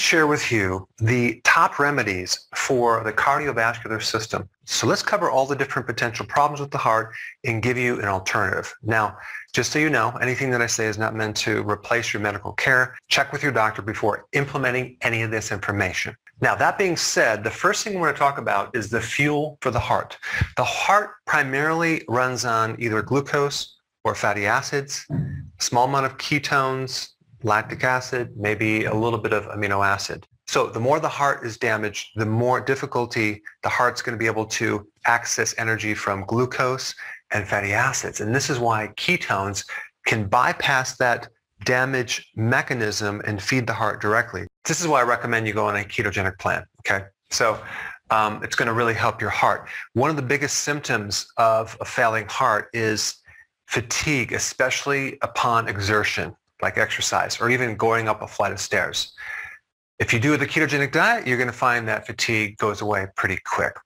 share with you the top remedies for the cardiovascular system. So let's cover all the different potential problems with the heart and give you an alternative. Now, just so you know, anything that I say is not meant to replace your medical care. Check with your doctor before implementing any of this information. Now, that being said, the first thing we're going to talk about is the fuel for the heart. The heart primarily runs on either glucose or fatty acids, a small amount of ketones, lactic acid, maybe a little bit of amino acid. So the more the heart is damaged, the more difficulty the heart's going to be able to access energy from glucose and fatty acids. And this is why ketones can bypass that damage mechanism and feed the heart directly. This is why I recommend you go on a ketogenic plan, okay? So it's going to really help your heart. One of the biggest symptoms of a failing heart is fatigue, especially upon exertion, like exercise, or even going up a flight of stairs. If you do the ketogenic diet, you're going to find that fatigue goes away pretty quick.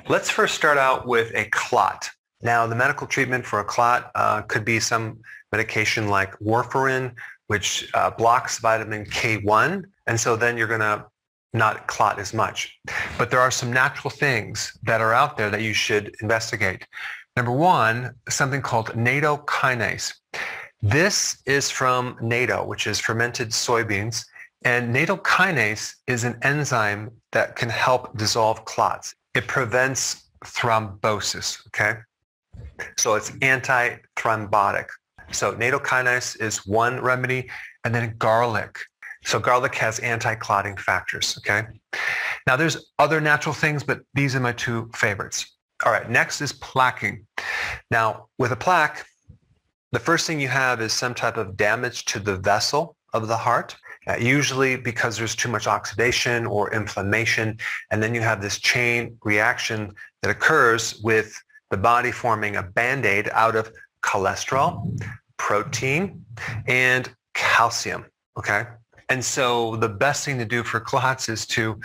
Let's first start out with a clot. Now, the medical treatment for a clot could be some medication like warfarin, which blocks vitamin K1, and so then you're going to not clot as much. But there are some natural things that are out there that you should investigate. Number one, something called nattokinase. This is from natto, which is fermented soybeans. And nattokinase is an enzyme that can help dissolve clots. It prevents thrombosis, okay? So it's anti-thrombotic. So nattokinase is one remedy, and then garlic. So garlic has anti-clotting factors, okay? Now there's other natural things, but these are my two favorites. All right, next is plaquing. Now with a plaque, the first thing you have is some type of damage to the vessel of the heart. Usually because there's too much oxidation or inflammation, and then you have this chain reaction that occurs with the body forming a Band-Aid out of cholesterol, protein, and calcium, okay? And so the best thing to do for clots is to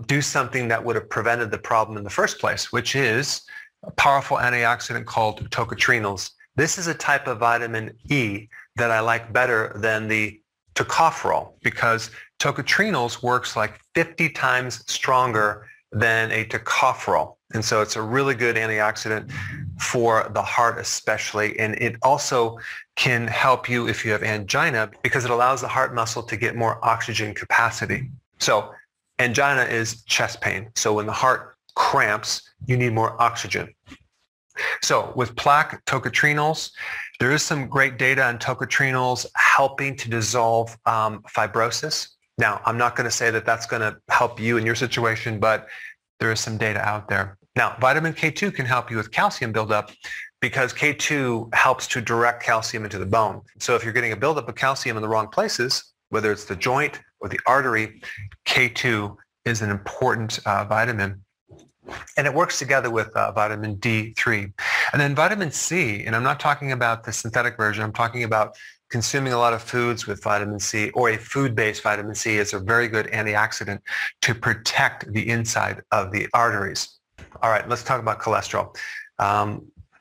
do something that would have prevented the problem in the first place, which is a powerful antioxidant called tocotrienols. This is a type of vitamin E that I like better than the tocopherol, because tocotrienols works like 50 times stronger than a tocopherol. And so it's a really good antioxidant for the heart especially. And it also can help you if you have angina, because it allows the heart muscle to get more oxygen capacity. So angina is chest pain. So when the heart cramps, you need more oxygen. So with plaque, tocotrienols, there is some great data on tocotrienols helping to dissolve fibrosis. Now, I'm not going to say that that's going to help you in your situation, but there is some data out there. Now, vitamin K2 can help you with calcium buildup because K2 helps to direct calcium into the bone. So if you're getting a buildup of calcium in the wrong places, whether it's the joint or the artery, K2 is an important vitamin. And it works together with vitamin D3. And then vitamin C, and I'm not talking about the synthetic version, I'm talking about consuming a lot of foods with vitamin C, or a food-based vitamin C is a very good antioxidant to protect the inside of the arteries. All right, let's talk about cholesterol.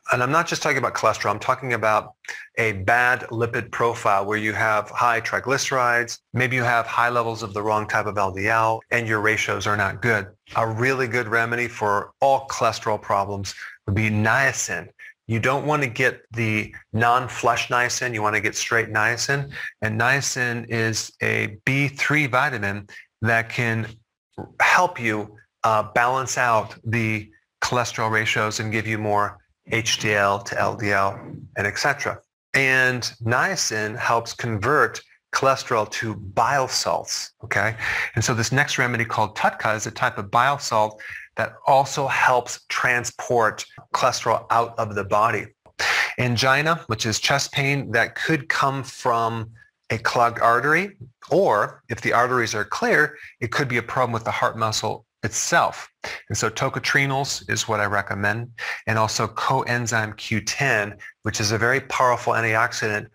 And I'm not just talking about cholesterol, I'm talking about a bad lipid profile where you have high triglycerides, maybe you have high levels of the wrong type of LDL, and your ratios are not good. A really good remedy for all cholesterol problems would be niacin. You don't want to get the non-flush niacin, you want to get straight niacin. And niacin is a B3 vitamin that can help you balance out the cholesterol ratios and give you more HDL to LDL, and etc. And niacin helps convert cholesterol to bile salts, okay? And so this next remedy called TUDCA is a type of bile salt that also helps transport cholesterol out of the body. Angina, which is chest pain, that could come from a clogged artery, or if the arteries are clear, it could be a problem with the heart muscle itself. And so tocotrienols is what I recommend, and also coenzyme Q10, which is a very powerful antioxidant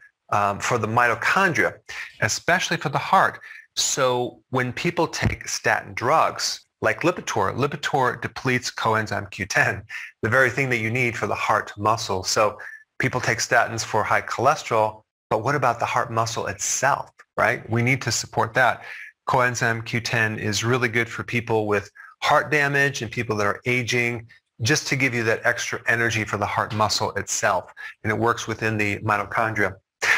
for the mitochondria, especially for the heart. So when people take statin drugs like Lipitor depletes coenzyme Q10, the very thing that you need for the heart muscle. So people take statins for high cholesterol, but what about the heart muscle itself, right? We need to support that. coenzyme Q10 is really good for people with heart damage and people that are aging, just to give you that extra energy for the heart muscle itself. And it works within the mitochondria.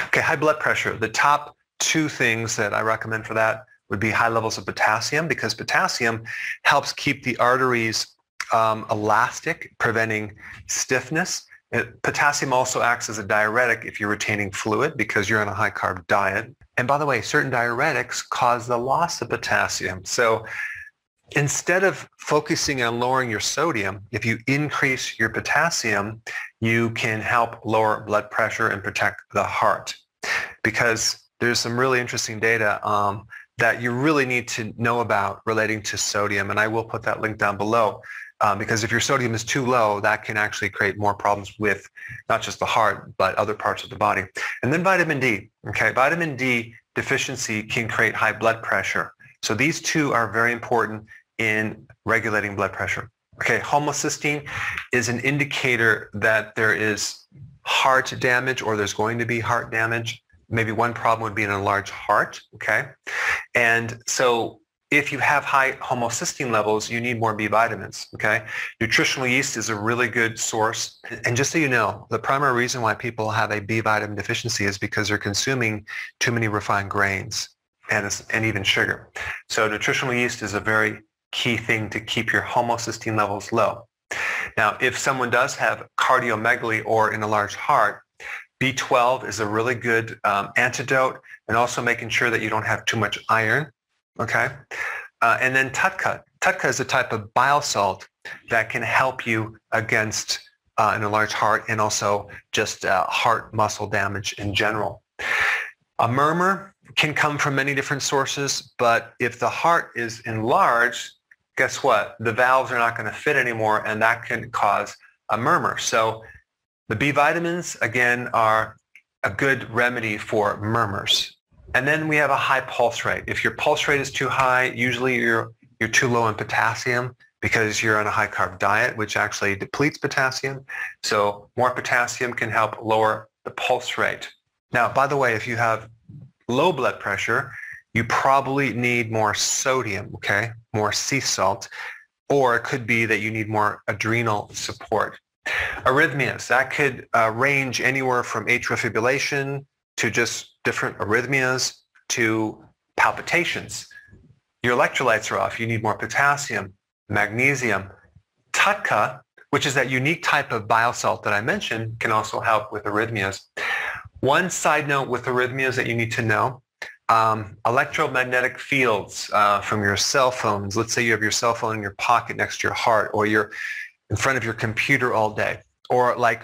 Okay, high blood pressure. The top two things that I recommend for that would be high levels of potassium, because potassium helps keep the arteries elastic, preventing stiffness. Potassium also acts as a diuretic if you're retaining fluid because you're on a high-carb diet. And by the way, certain diuretics cause the loss of potassium. So instead of focusing on lowering your sodium, if you increase your potassium, you can help lower blood pressure and protect the heart. Because there's some really interesting data that you really need to know about relating to sodium. And I will put that link down below. Because if your sodium is too low, that can actually create more problems with not just the heart, but other parts of the body. And then vitamin D. Okay, vitamin D deficiency can create high blood pressure. So these two are very important in regulating blood pressure. Okay, homocysteine is an indicator that there is heart damage or there's going to be heart damage. Maybe one problem would be an enlarged heart, okay? And so if you have high homocysteine levels, you need more B vitamins, okay? Nutritional yeast is a really good source. And just so you know, the primary reason why people have a B vitamin deficiency is because they're consuming too many refined grains and even sugar. So nutritional yeast is a very key thing to keep your homocysteine levels low. Now, if someone does have cardiomegaly or an enlarged heart, B12 is a really good antidote, and also making sure that you don't have too much iron. Okay, and then TUDCA. TUDCA is a type of bile salt that can help you against an enlarged heart and also just heart muscle damage in general. A murmur can come from many different sources, but if the heart is enlarged, guess what? The valves are not going to fit anymore, and that can cause a murmur. So the B vitamins, again, are a good remedy for murmurs. And then we have a high pulse rate. If your pulse rate is too high, usually you're too low in potassium because you're on a high carb diet, which actually depletes potassium. So more potassium can help lower the pulse rate. Now, by the way, if you have low blood pressure, you probably need more sodium, okay? More sea salt, or it could be that you need more adrenal support. Arrhythmias, that could range anywhere from atrial fibrillation to just different arrhythmias to palpitations. Your electrolytes are off. You need more potassium, magnesium. TUDCA, which is that unique type of bile salt that I mentioned, can also help with arrhythmias. One side note with arrhythmias that you need to know, electromagnetic fields from your cell phones. Let's say you have your cell phone in your pocket next to your heart, or you're in front of your computer all day, or like